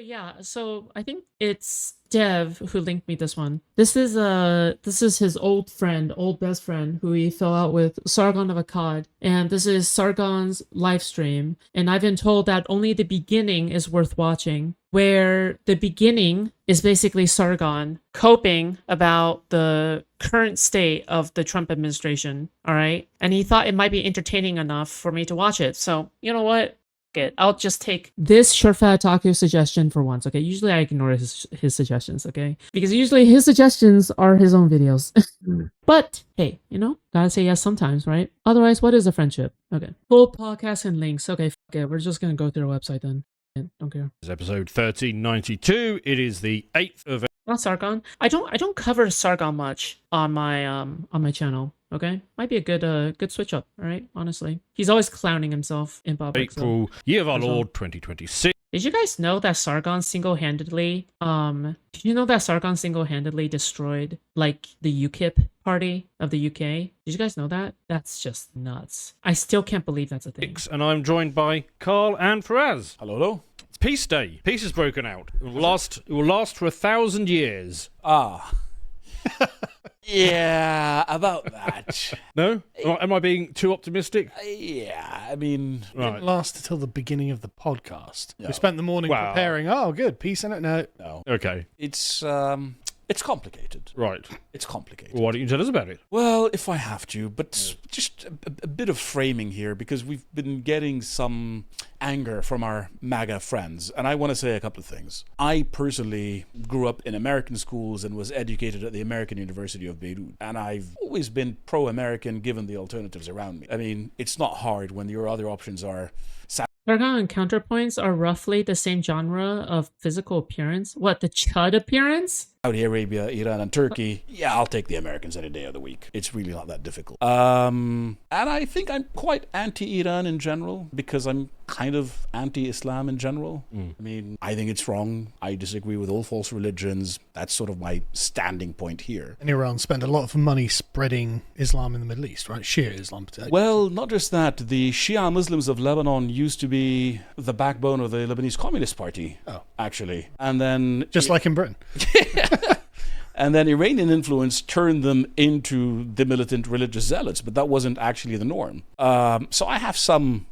Okay, yeah. So I think it's Dev who linked me this one. This is his old best friend who he fell out with, Sargon of Akkad, and this is Sargon's live stream. And I've been told that only the beginning is worth watching, where the beginning is basically Sargon coping about the current state of the Trump administration. All right, and he thought it might be entertaining enough for me to watch it. So you know what? It. I'll just take this short fat otaku suggestion for once, okay? Usually I ignore his suggestions, okay? Because usually his suggestions are his own videos. But, hey, gotta say yes sometimes, right? Otherwise, what is a friendship? Okay. Full podcast and links. Okay, fuck it. We're just gonna go through the website then. Don't care. It's episode 1392. It is the 8th of... Not Sargon. I don't cover Sargon much on my channel. Okay, might be a good switch up. All right, honestly, he's always clowning himself in public. April, year of our Lord 2026. Did you guys know that Sargon single-handedly destroyed like the UKIP party of the UK? Did you guys know that? That's just nuts. I still can't believe that's a thing. And I'm joined by Carl and Faraz. Hello. It's Peace Day. Peace has broken out. It will last for 1,000 years. Yeah, about that. No? Am I being too optimistic? Yeah, I mean... It didn't last until the beginning of the podcast. No. We spent the morning preparing. Oh, good. Peace in it. No. Okay. It's complicated. Right. It's complicated. Well, why don't you tell us about it? Well, if I have to, but just a bit of framing here, because we've been getting some anger from our MAGA friends, and I want to say a couple of things. I personally grew up in American schools and was educated at the American University of Beirut, and I've always been pro-American given the alternatives around me. I mean, it's not hard when your other options are... Sargon and counterpoints are roughly the same genre of physical appearance. What, the chud appearance? Saudi Arabia, Iran, and Turkey, yeah, I'll take the Americans any day of the week. It's really not that difficult. And I think I'm quite anti-Iran in general, because I'm kind of anti-Islam in general. I mean, I think it's wrong. I disagree with all false religions. That's sort of my standing point here. And Iran spend a lot of money spreading Islam in the Middle East, right? Shia Islam, particularly. Well, not just that. The Shia Muslims of Lebanon used to be the backbone of the Lebanese Communist Party, actually. And then... Just like in Britain. And then Iranian influence turned them into the militant religious zealots, but that wasn't actually the norm. So I have some,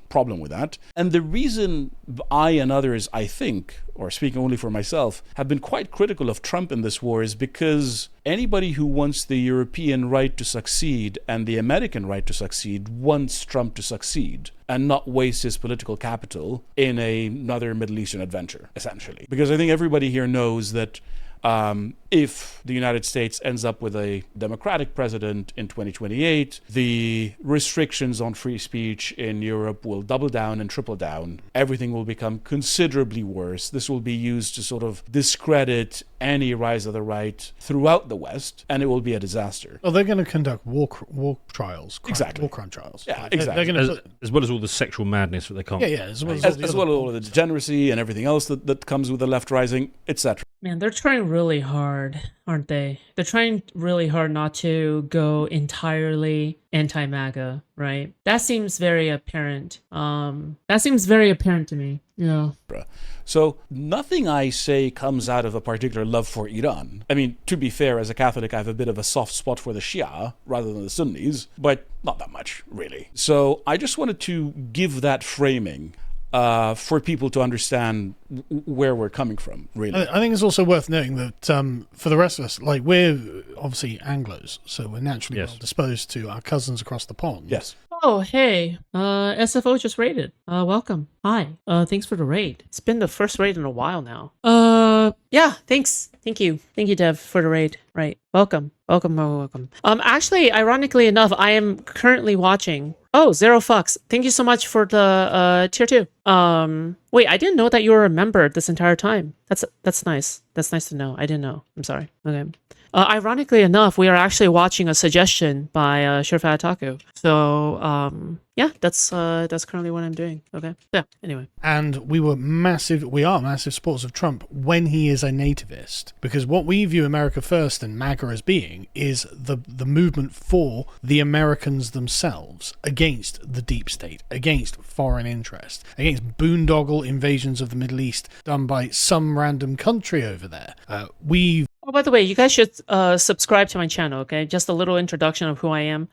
problem with that. And the reason I and others, I think, or speaking only for myself, have been quite critical of Trump in this war is because anybody who wants the European right to succeed and the American right to succeed wants Trump to succeed and not waste his political capital in another Middle Eastern adventure, essentially. Because I think everybody here knows that if the United States ends up with a Democratic president in 2028, the restrictions on free speech in Europe will double down and triple down. Everything will become considerably worse. This will be used to sort of discredit any rise of the right throughout the West, and it will be a disaster. Well, they're going to conduct war trials. Exactly. War crime trials. Yeah, Right? exactly. As well as all the sexual madness that they can't... Yeah, as well as all of the degeneracy and everything else that comes with the left rising, etc. Man, they're trying really hard, aren't they? They're trying really hard not to go entirely anti-MAGA, right? That seems very apparent. To me. Yeah. So nothing I say comes out of a particular love for Iran. I mean, to be fair, as a Catholic, I have a bit of a soft spot for the Shia rather than the Sunnis, but not that much, really. So I just wanted to give that framing for people to understand where we're coming from, really. I think it's also worth noting that for the rest of us, like, we're obviously Anglos, so we're naturally well disposed to our cousins across the pond. Yes. Oh, hey, SFO just raided. Welcome. Hi. Thanks for the raid. It's been the first raid in a while now. Yeah, thanks. Thank you, Dev, for the raid. Right. Welcome. Actually, ironically enough, I am currently watching... Oh, Zero Fucks. Thank you so much for the tier 2. Wait, I didn't know that you were a member this entire time. That's nice. That's nice to know. I didn't know. I'm sorry. Okay. Ironically enough, we are actually watching a suggestion by Surefat Taku. So yeah, that's currently what I'm doing. Okay. Yeah. Anyway. And we are massive supporters of Trump when he is a nativist, because what we view America First and MAGA as being is the movement for the Americans themselves against the deep state, against foreign interest, against boondoggle invasions of the Middle East done by some random country over there. Oh, by the way, you guys should subscribe to my channel, okay? Just a little introduction of who I am.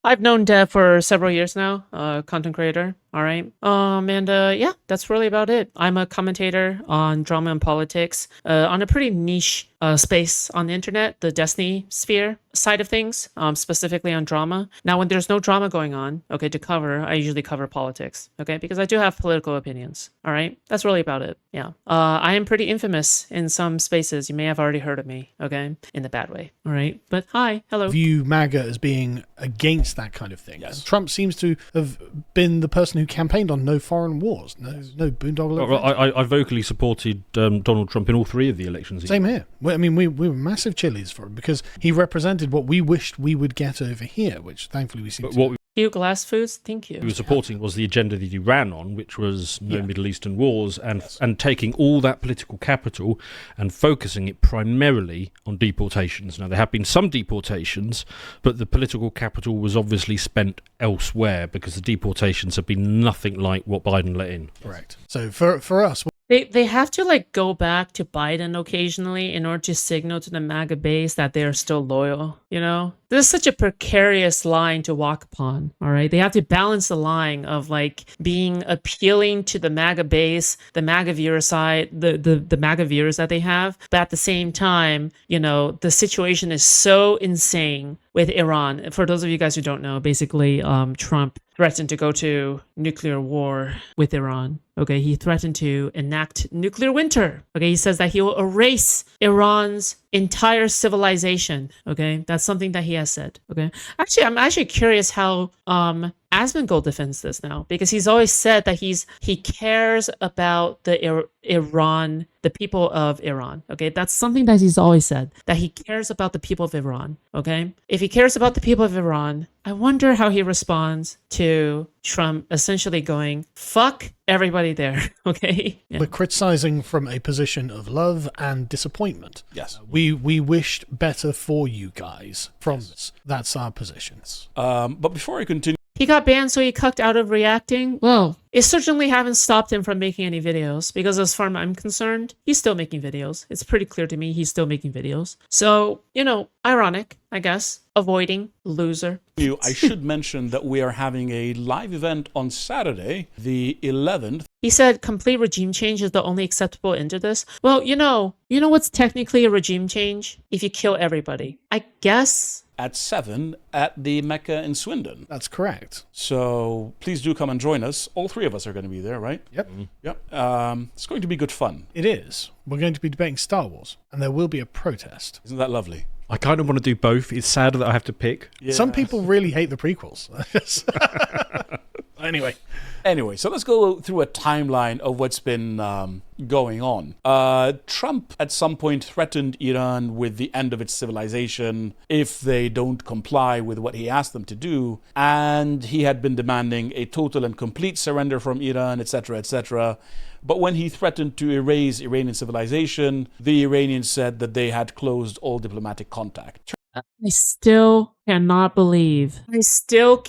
I've known Dev for several years now, content creator, all right? Yeah, that's really about it. I'm a commentator on drama and politics, on a pretty niche space on the internet, the Destiny sphere side of things, specifically on drama. Now, when there's no drama going on, okay, to cover, I usually cover politics, okay? Because I do have political opinions, all right? That's really about it, yeah. I am pretty infamous in some spaces. You may have already heard of me, okay? In the bad way, all right? But hi, hello. View MAGA as being against that kind of thing. Yes. Trump seems to have been the person who campaigned on no foreign wars, no boondoggle. Well, I vocally supported Donald Trump in all 3 of the elections. Same here. I mean, we were massive chilies for him because he represented what we wished we would get over here, which thankfully we seem to. You glass foods, thank you. He was supporting was the agenda that he ran on, which was no Middle Eastern wars, and taking all that political capital and focusing it primarily on deportations. Now, there have been some deportations, but the political capital was obviously spent elsewhere because the deportations have been nothing like what Biden let in. Correct. So for us... They have to like go back to Biden occasionally in order to signal to the MAGA base that they are still loyal, you know? This is such a precarious line to walk upon, all right? They have to balance the line of like being appealing to the MAGA base, the MAGA viewer side, the MAGA viewers that they have, but at the same time, you know, the situation is so insane with Iran. For those of you guys who don't know, basically Trump threatened to go to nuclear war with Iran. Okay, he threatened to enact nuclear winter. Okay, he says that he will erase Iran's entire civilization. Okay, that's something that he has said. Okay, actually, I'm actually curious how Asmongold defends this now, because he's always said that he cares about the Iran, the people of Iran. Okay, that's something that he's always said, that he cares about the people of Iran. Okay, if he cares about the people of Iran, I wonder how he responds to Trump essentially going, fuck everybody there. Okay, yeah. We're criticizing from a position of love and disappointment. Yes. We wished better for you guys from this. That's our position. But before I continue, He got banned, so he cucked out of reacting. Well, it certainly haven't stopped him from making any videos, because as far as I'm concerned, he's still making videos. It's pretty clear to me he's still making videos. So, you know, ironic, I guess. Avoiding, loser. I should mention that we are having a live event on Saturday, the 11th. He said complete regime change is the only acceptable end to this. Well, you know what's technically a regime change? If you kill everybody. I guess. At 7 at the Mecca in Swindon. That's correct. So please do come and join us. All 3 of us are going to be there, right? Yep. Yep. It's going to be good fun. It is. We're going to be debating Star Wars, and there will be a protest. Isn't that lovely? I kind of want to do both. It's sad that I have to pick. Yeah. Some people really hate the prequels. Anyway, so let's go through a timeline of what's been going on. Trump at some point threatened Iran with the end of its civilization if they don't comply with what he asked them to do, and he had been demanding a total and complete surrender from Iran, etc., etc. But when he threatened to erase Iranian civilization, the Iranians said that they had closed all diplomatic contact. I still cannot believe he said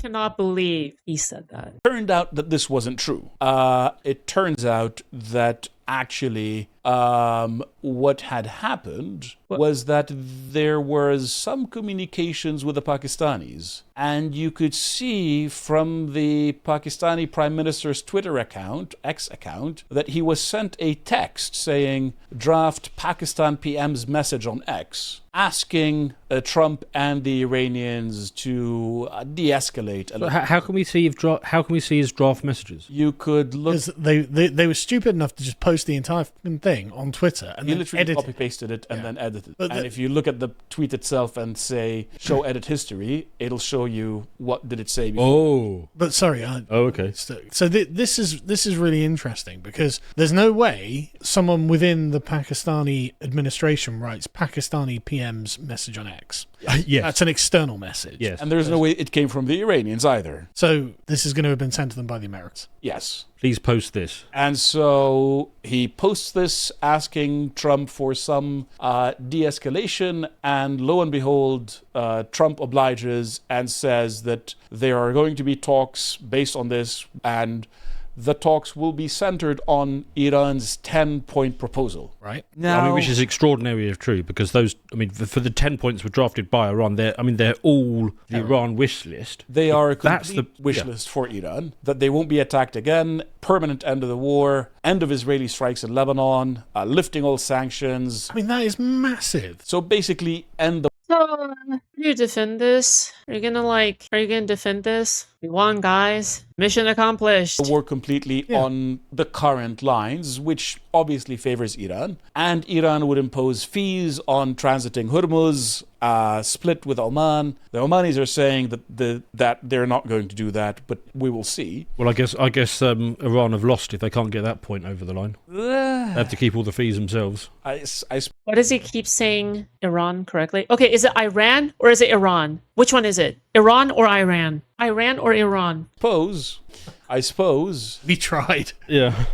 that. Turned out that this wasn't true. It turns out that actually what had happened was that there was some communications with the Pakistanis, and you could see from the Pakistani Prime Minister's Twitter account, X account, that he was sent a text saying, draft Pakistan PM's message on X, asking Trump and the Iranians to de-escalate. So how can we see his draft messages? You could look. They were stupid enough to just post the entire thing on Twitter and you then literally edit copy-pasted it and then edited it. And if you look at the tweet itself and say show edit history, it'll show you what did it say before. Oh. But sorry. Okay. So this is really interesting, because there's no way someone within the Pakistani administration writes Pakistani PM's message on X. Yes. That's an external message. Yes. And there's no way it came from the Iranians either. So this is going to have been sent to them by the Americans. Yes. Please post this. And so he posts this asking Trump for some de-escalation, and lo and behold, Trump obliges and says that there are going to be talks based on this, and the talks will be centered on Iran's 10-point proposal. Right. Now, which is extraordinary if true, because those, for the 10 points were drafted by Iran, they're all the Iran wish list. they are a That's complete the- wish yeah. list for Iran, that they won't be attacked again, permanent end of the war, end of Israeli strikes in Lebanon, lifting all sanctions. I mean, that is massive. So basically, end the So, you defend this? Are you gonna defend this? We won, guys. Mission accomplished. war completely Yeah. on the current lines, which obviously favors Iran. And Iran would impose fees on transiting Hormuz, split with Oman. The Omanis are saying that they're not going to do that, but we will see. Well, I guess Iran have lost if they can't get that point over the line. They have to keep all the fees themselves. What does he keep saying Iran correctly? Okay, is it Iran or is it Iran? Which one is it? Iran or Iran? Iran or Iran? I suppose, We tried. Yeah.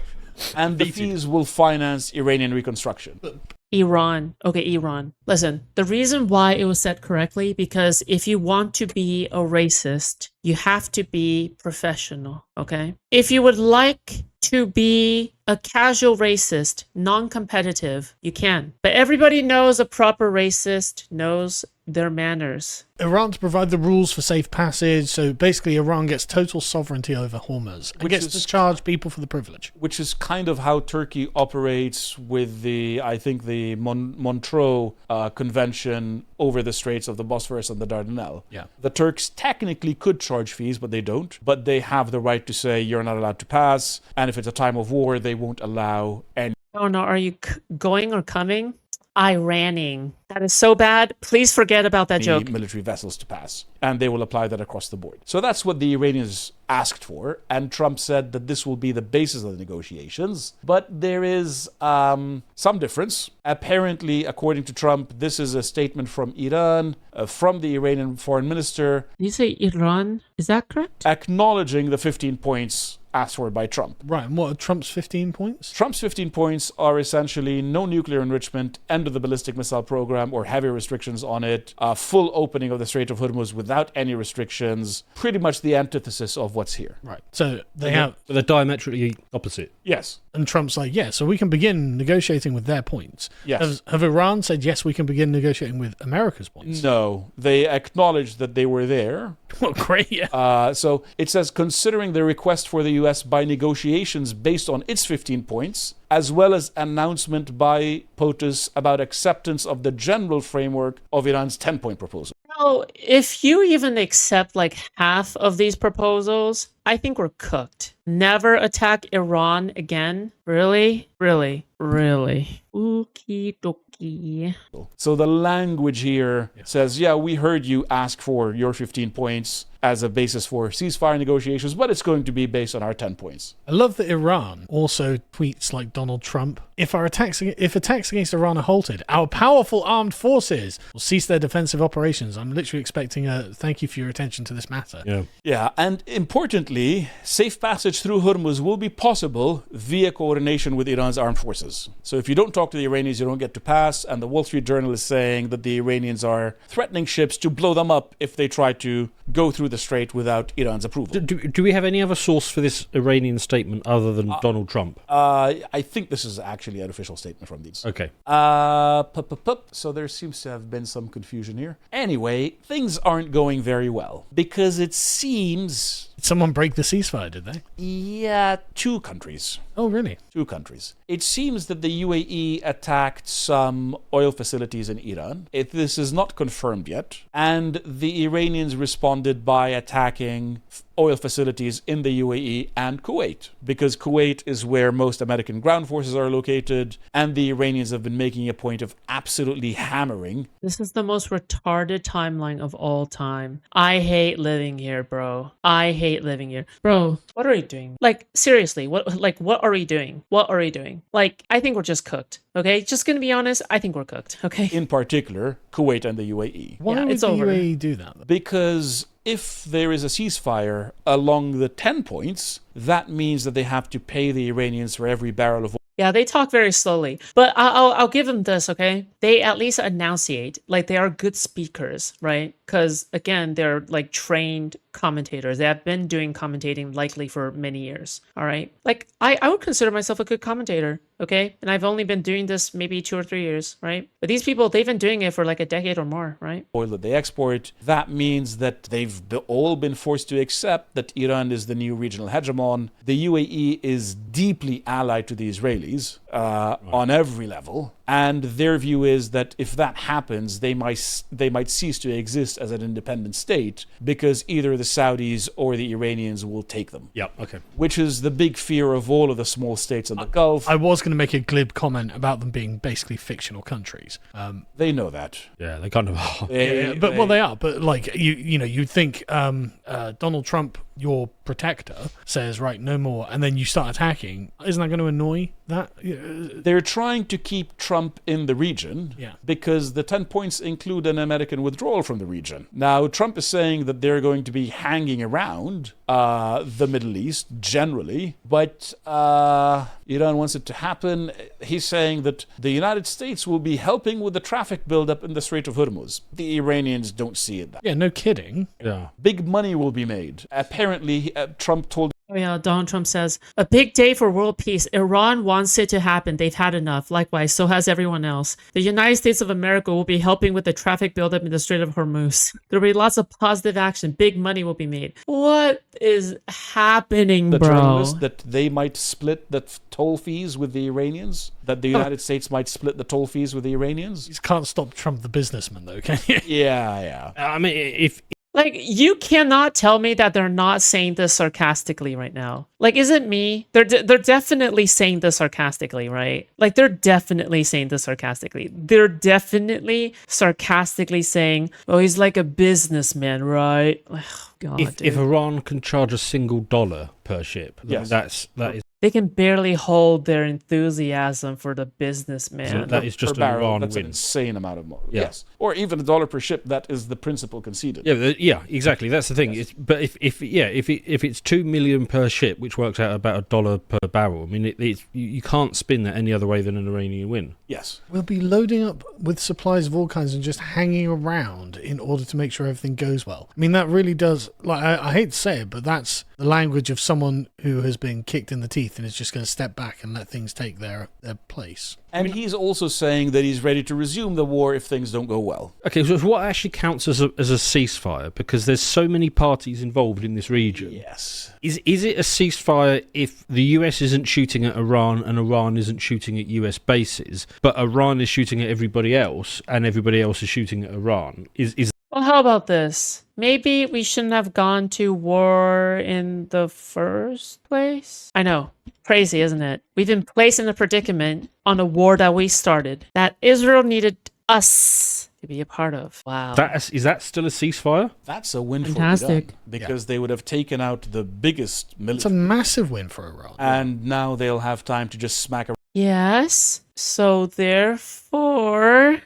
and the fees will finance Iranian reconstruction. Iran. Okay, Iran. Listen, the reason why it was said correctly, because if you want to be a racist, you have to be professional, okay? If you would like to be a casual racist, non-competitive, you can. But everybody knows a proper racist knows their manners. Iran to provide the rules for safe passage, so basically Iran gets total sovereignty over Hormuz and Which gets is- to charge people for the privilege. Which is kind of how Turkey operates with the Montreux Convention over the Straits of the Bosphorus and the Dardanelles. Yeah. The Turks technically could charge fees, but they don't. But they have the right to say you're not allowed to pass, and if it's a time of war, they won't allow any. Oh no, are you going or coming? Iraning. That is so bad. Please forget about that joke. military vessels to pass, and they will apply that across the board. So that's what the Iranians asked for, and Trump said that this will be the basis of the negotiations. But there is some difference. Apparently, according to Trump, this is a statement from Iran, from the Iranian foreign minister, Did you say Iran? Is that correct? acknowledging the 15 points asked for by Trump. Right, and what are Trump's 15 points? Trump's 15 points are essentially no nuclear enrichment, end of the ballistic missile program or heavy restrictions on it, full opening of the Strait of Hormuz without any restrictions, pretty much the antithesis of what's here. Right, so they have, But they're diametrically opposite. Yes. and Trump's like, yeah, so we can begin negotiating with their points. Yes. Have Iran said, yes, we can begin negotiating with America's points? No, they acknowledged that they were there. Well, great, yeah. So it says, considering the request for the U.S. by negotiations based on its 15 points, as well as announcement by POTUS about acceptance of the general framework of Iran's 10-point proposal. No, if you even accept like half of these proposals, I think we're cooked. Never attack Iran again. Really? Really? Really? Okie dokie. So the language here says, yeah, we heard you ask for your 15 points as a basis for ceasefire negotiations, but it's going to be based on our 10 points. I love that Iran also tweets like Donald Trump. If attacks against Iran are halted, our powerful armed forces will cease their defensive operations. I'm literally expecting a thank you for your attention to this matter. Yeah. Yeah, and importantly, safe passage through Hormuz will be possible via coordination with Iran's armed forces. So if you don't talk to the Iranians, you don't get to pass, and the Wall Street Journal is saying that the Iranians are threatening ships to blow them up if they try to go through the strait without Iran's approval. Do we have any other source for this Iranian statement other than Donald Trump? I think this is actually an official statement from these. Okay. So there seems to have been some confusion here. Anyway, things aren't going very well because it seems, Did someone break the ceasefire, did they? yeah, two countries. Oh, really? Two countries. It seems that the UAE attacked some oil facilities in Iran. This is not confirmed yet. And the Iranians responded by attacking oil facilities in the UAE and Kuwait, because Kuwait is where most American ground forces are located, and the Iranians have been making a point of absolutely hammering. This is the most retarded timeline of all time. I hate living here, bro. I hate living here. Bro, what are we doing? Like, seriously, what are we doing? What are we doing? Like, I think we're just cooked. Okay? Just gonna be honest, I think we're cooked. Okay? In particular, Kuwait and the UAE. Why Yeah, would it's the over. UAE do that, though? Because if there is a ceasefire along the 10 points, that means that they have to pay the Iranians for every barrel of oil. Yeah, they talk very slowly, but I'll give them this, okay? They at least enunciate, like they are good speakers, right? Because again, they're like trained commentators. They have been doing commentating likely for many years, all right? Like I would consider myself a good commentator, okay? And I've only been doing this maybe 2 or 3 years, right? But these people, they've been doing it for like a decade or more, right? Oil that they export. That means that they've all been forced to accept that Iran is the new regional hegemon. The UAE is deeply allied to the Israelis on every level, and their view is that if that happens, they might cease to exist as an independent state because either the Saudis or the Iranians will take them. Yeah, okay. Which is the big fear of all of the small states in the Gulf. I was going to make a glib comment about them being basically fictional countries. They know that. Yeah, they kind of are. Well, they are. But like you'd think Donald Trump, your protector, says right, no more, and then you start attacking. Isn't that going to annoy that? They're trying to keep Trump in the region because the 10 points include an American withdrawal from the region. Now, Trump is saying that they're going to be hanging around the Middle East generally, but Iran wants it to happen. He's saying that the United States will be helping with the traffic buildup in the Strait of Hormuz. The Iranians don't see it that. Yeah, no kidding. Yeah. Big money will be made. Apparently, Trump told Oh yeah, Donald Trump says, a big day for world peace. Iran wants it to happen. They've had enough. Likewise, so has everyone else. The United States of America will be helping with the traffic buildup in the Strait of Hormuz. There will be lots of positive action. Big money will be made. What is happening, the bro? journalist that they might split the toll fees with the Iranians? That the United States might split the toll fees with the Iranians? You can't stop Trump the businessman, though, can you? Yeah. I mean, if Like, you cannot tell me that they're not saying this sarcastically right now. Like, is it me? They're definitely saying this sarcastically, right? Like, they're definitely saying this sarcastically. They're definitely sarcastically saying, oh, he's like a businessman, right? Oh, God, if Iran can charge $1 per ship, then Yes. that is they can barely hold their enthusiasm for the businessman. that is just per an barrel, Iran that's an win. insane amount of money. Yeah. Yes. Or even $1 per ship, that is the principle conceded. Yeah, exactly. That's the thing. But if it's 2 million per ship, which works out about $1 per barrel, I mean, you can't spin that any other way than an Iranian win. Yes. We'll be loading up with supplies of all kinds and just hanging around in order to make sure everything goes well. I mean, that really does, like, I hate to say it, but that's the language of someone who has been kicked in the teeth and is just going to step back and let things take their place. And he's also saying that he's ready to resume the war if things don't go well. Okay, so what actually counts as a ceasefire? Because there's so many parties involved in this region. Yes. Is it a ceasefire if the US isn't shooting at Iran and Iran isn't shooting at US bases, but Iran is shooting at everybody else and everybody else is shooting at Iran? Is Well, how about this? Maybe we shouldn't have gone to war in the first place? I know. Crazy, isn't it? We've been placed in a predicament on a war that we started, that Israel needed us to be a part of. Wow. is that still a ceasefire? That's a win for Fantastic. Iran, because they would have taken out the biggest It's a military. massive win for Iran. And now they'll have time to just smack around. Yes. So therefore.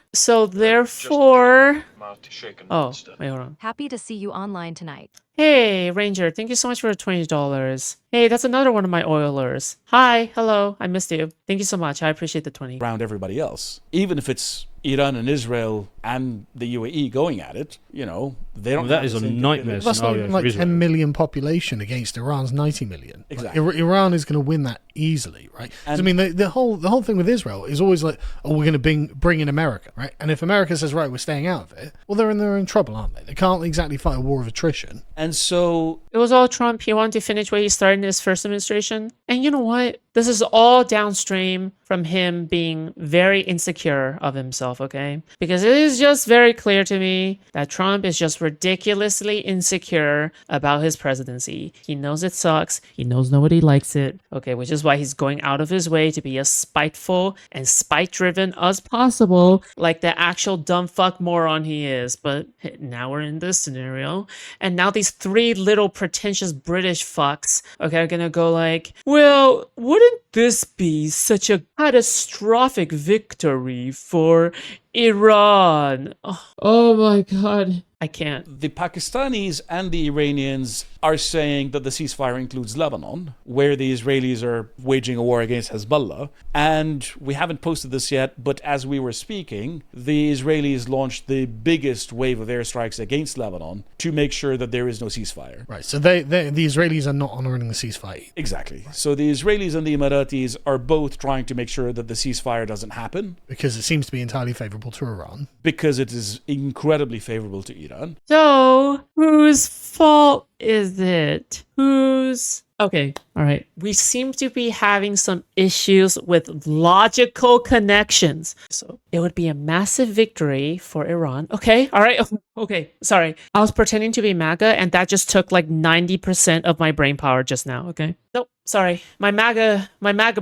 Oh, wait, hold on. Happy to see you online tonight. Hey, Ranger, thank you so much for the $20. Hey, that's another one of my oilers. Hi, hello, I missed you. Thank you so much. I appreciate the 20. Around everybody else. Even if it's Iran and Israel and the UAE going at it, they don't. Well, that have is the a same nightmare capability. That's not scenario even for like Israel. 10 million population against Iran's 90 million. Like, Exactly. Iran is going to win that easily, right? 'Cause, I And- mean, the whole thing with Israel is always like, oh, we're going to bring in America, right? And if America says, right, we're staying out of it, well, they're in their own trouble, aren't they? They can't exactly fight a war of attrition. And so It was all Trump. He wanted to finish what he started in his first administration. And you know what? This is all downstream from him being very insecure of himself, okay? Because it is just very clear to me that Trump is just ridiculously insecure about his presidency. He knows it sucks. He knows nobody likes it, okay? Which is why he's going out of his way to be as spiteful and spite-driven as possible, like the actual dumb fuck moron he is. But now we're in this scenario, and now these three little pretentious British fucks, okay, are gonna go like, well, wouldn't this be such a catastrophic victory for Iran? Oh my god. I can't. The Pakistanis and the Iranians are saying that the ceasefire includes Lebanon, where the Israelis are waging a war against Hezbollah. And we haven't posted this yet, but as we were speaking, the Israelis launched the biggest wave of airstrikes against Lebanon to make sure that there is no ceasefire. Right, so the Israelis are not honoring the ceasefire. Exactly. Right. So the Israelis and the Emiratis are both trying to make sure that the ceasefire doesn't happen. Because it seems to be entirely favorable to Iran. Because it is incredibly favorable to Iran. So, whose fault is it? Okay, all right. We seem to be having some issues with logical connections. So, it would be a massive victory for Iran. Okay, all right. Okay, sorry. I was pretending to be MAGA, and that just took like 90% of my brain power just now, okay? Nope, sorry. My MAGA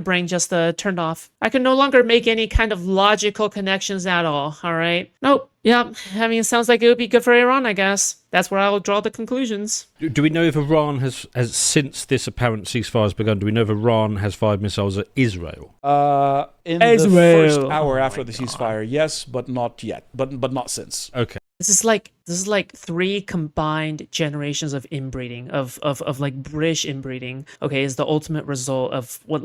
brain just turned off. I can no longer make any kind of logical connections at all, all right? Nope. Yeah, I mean, it sounds like it would be good for Iran, I guess. That's where I'll draw the conclusions. Do we know if Iran has since this apparent ceasefire has begun, do we know if Iran has fired missiles at Israel? In the first hour after the ceasefire, yes, but not yet. But not since. Okay. This is like three combined generations of inbreeding, of like British inbreeding. Okay, is the ultimate result of what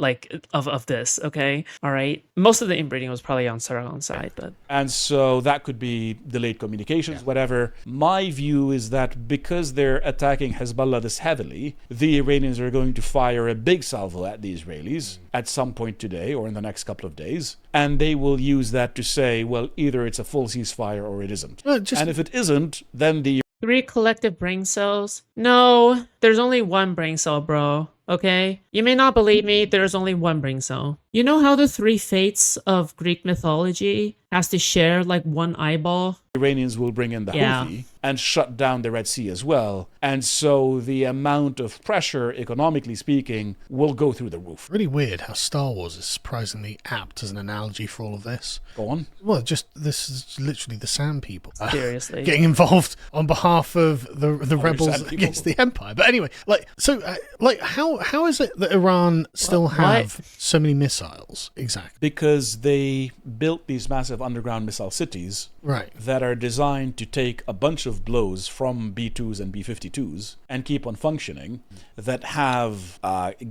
of this. Okay, all right. Most of the inbreeding was probably on Sargon's side, but and so that could be delayed communications, whatever. My view is that because they're attacking Hezbollah this heavily, the Iranians are going to fire a big salvo at the Israelis at some point today or in the next couple of days, and they will use that to say, well, either it's a full ceasefire or it isn't. And if it isn't, then the 3 collective brain cells? No, there's only one brain cell, bro. Okay? You may not believe me, there's only one brain cell. You know how the 3 fates of Greek mythology has to share like one eyeball? Iranians will bring in the Houthi and shut down the Red Sea as well. And so the amount of pressure, economically speaking, will go through the roof. Really weird how Star Wars is surprisingly apt as an analogy for all of this. Go on. Well, just this is literally the Sand People. Seriously. Getting involved on behalf of the rebels against the Empire. But anyway, how is it that Iran still have so many missiles? Exactly. Because they built these massive underground missile cities that are designed to take a bunch of blows from B-2s and B-52s and keep on functioning, that have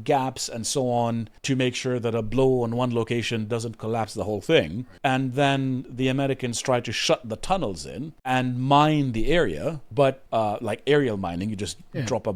gaps and so on to make sure that a blow on one location doesn't collapse the whole thing. And then the Americans try to shut the tunnels in and mine the area, but like aerial mining, you just drop a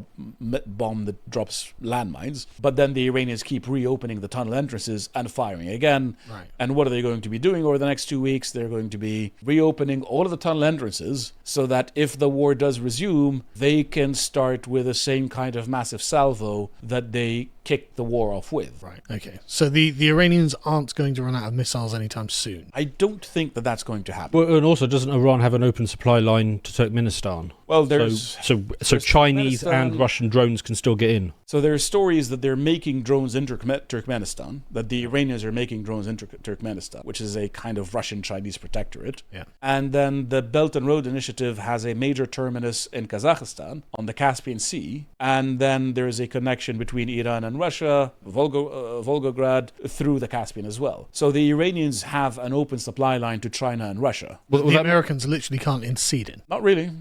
bomb that drops landmines. But then the Iranians keep reopening the tunnel entrances and firing again. And what are they going to be doing over the next 2 weeks? They're going to be reopening all of the tunnel entrances so that if the war does resume, they can start with the same kind of massive salvo that they kicked the war off with. Right. Okay. So the Iranians aren't going to run out of missiles anytime soon. I don't think that that's going to happen. Well, and also, doesn't Iran have an open supply line to Turkmenistan? Well, there's so Chinese and Russian drones can still get in. So there are stories that they're making drones in Turkmenistan, that the Iranians are making drones in Turkmenistan, which is a kind of Russian-Chinese protectorate. Yeah. And then the Belt and Road Initiative has a major terminus in Kazakhstan on the Caspian Sea. And then there is a connection between Iran and Russia, Volgograd, through the Caspian as well. So the Iranians have an open supply line to China and Russia. Well, the Americans literally can't intercede in. Not really.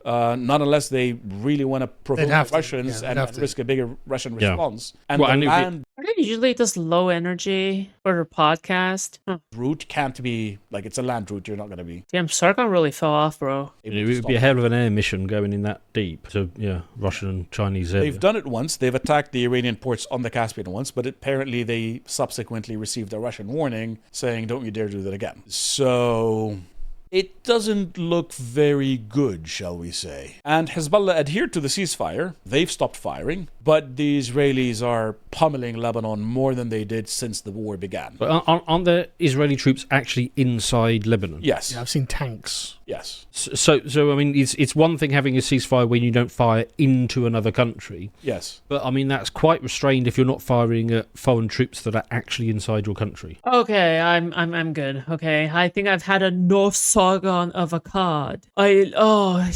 Not unless they really want to provoke the Russians and risk a bigger Russian response. And are they usually just low energy for a podcast? Route can't be, like, it's a land route, you're not going to be. Damn, Sargon really fell off, bro. It would be a hell of an air mission going in that deep to, Russian and Chinese area. They've done it once. They've attacked the Iranian ports on the Caspian once, but apparently they subsequently received a Russian warning saying, don't you dare do that again. So it doesn't look very good, shall we say. And Hezbollah adhered to the ceasefire. They've stopped firing, but the Israelis are pummeling Lebanon more than they did since the war began. But aren't the Israeli troops actually inside Lebanon? Yes. Yeah, I've seen tanks. Yes. So I mean, it's one thing having a ceasefire when you don't fire into another country. Yes. But I mean, that's quite restrained if you're not firing at foreign troops that are actually inside your country. Okay, I'm good. Okay, I think I've had enough Sargon of Akkad.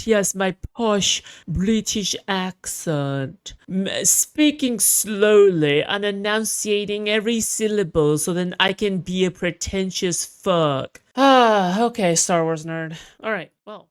Yes, my posh British accent, speaking slowly and enunciating every syllable so then I can be a pretentious fuck. Okay, Star Wars nerd. All right, well.